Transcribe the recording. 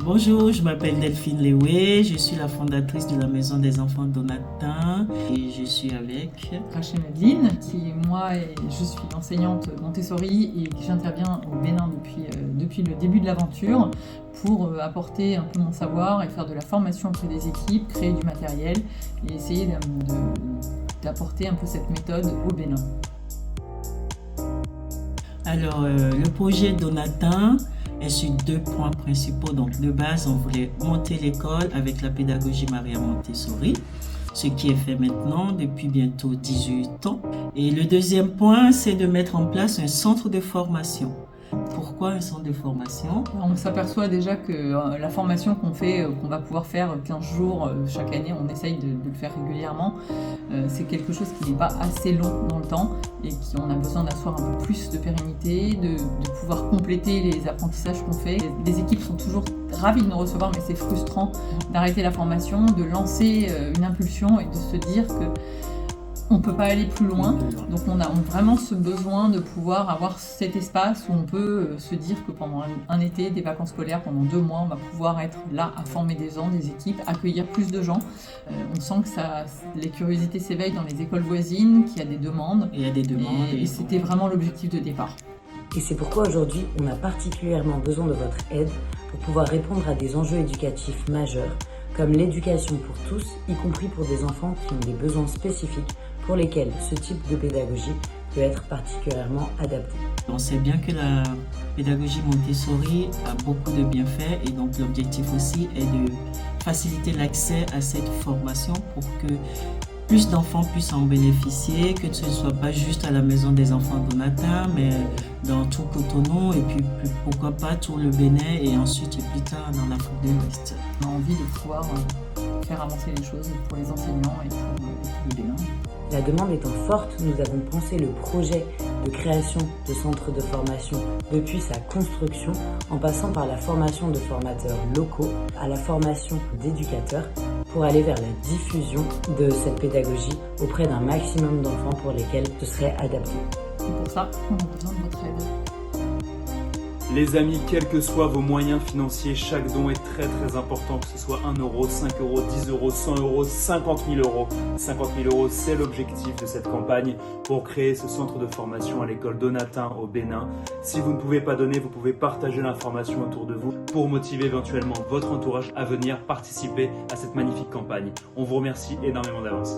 Bonjour, je m'appelle Delphine Léoué, je suis la fondatrice de la Maison des Enfants Donatin et je suis avec Rachel Madeline, je suis enseignante Montessori et j'interviens au Bénin depuis le début de l'aventure pour apporter un peu mon savoir et faire de la formation auprès des équipes, créer du matériel et essayer d'apporter un peu cette méthode au Bénin. Alors, le projet Donatin est sur deux points principaux. Donc, de base, on voulait monter l'école avec la pédagogie Maria Montessori, ce qui est fait maintenant depuis bientôt 18 ans. Et le deuxième point, c'est de mettre en place un centre de formation. Pourquoi un centre de formation? On s'aperçoit déjà que la formation qu'on va pouvoir faire 15 jours chaque année, on essaye de le faire régulièrement. C'est quelque chose qui n'est pas assez long dans le temps et on a besoin d'asseoir un peu plus de pérennité, de pouvoir compléter les apprentissages qu'on fait. Les équipes sont toujours ravies de nous recevoir, mais c'est frustrant d'arrêter la formation, de lancer une impulsion et de se dire que on ne peut pas aller plus loin, donc on a vraiment ce besoin de pouvoir avoir cet espace où on peut se dire que pendant un été, des vacances scolaires, pendant 2 mois, on va pouvoir être là à former des gens, des équipes, accueillir plus de gens. On sent que les curiosités s'éveillent dans les écoles voisines, qu'il y a des demandes. Il y a des demandes. Et c'était vraiment l'objectif de départ. Et c'est pourquoi aujourd'hui, on a particulièrement besoin de votre aide pour pouvoir répondre à des enjeux éducatifs majeurs, comme l'éducation pour tous, y compris pour des enfants qui ont des besoins spécifiques pour lesquels ce type de pédagogie peut être particulièrement adapté. On sait bien que la pédagogie Montessori a beaucoup de bienfaits et donc l'objectif aussi est de faciliter l'accès à cette formation pour que plus d'enfants puissent en bénéficier, que ce ne soit pas juste à la Maison des Enfants Donatin, mais dans tout Cotonou et puis pourquoi pas tout le Bénin et ensuite et plus tard dans l'Afrique de l'Ouest. On a envie de pouvoir faire avancer les choses pour les enseignants et pour le Bénin. La demande étant forte, nous avons pensé le projet de création de centres de formation depuis sa construction, en passant par la formation de formateurs locaux à la formation d'éducateurs, pour aller vers la diffusion de cette pédagogie auprès d'un maximum d'enfants pour lesquels ce serait adapté. Et pour ça, on a besoin de votre aide. Les amis, quels que soient vos moyens financiers, chaque don est très important, que ce soit 1 euro, 5 euros, 10 euros, 100 euros, 50 000 euros. 50 000 euros, c'est l'objectif de cette campagne pour créer ce centre de formation à l'école Donatin au Bénin. Si vous ne pouvez pas donner, vous pouvez partager l'information autour de vous pour motiver éventuellement votre entourage à venir participer à cette magnifique campagne. On vous remercie énormément d'avance.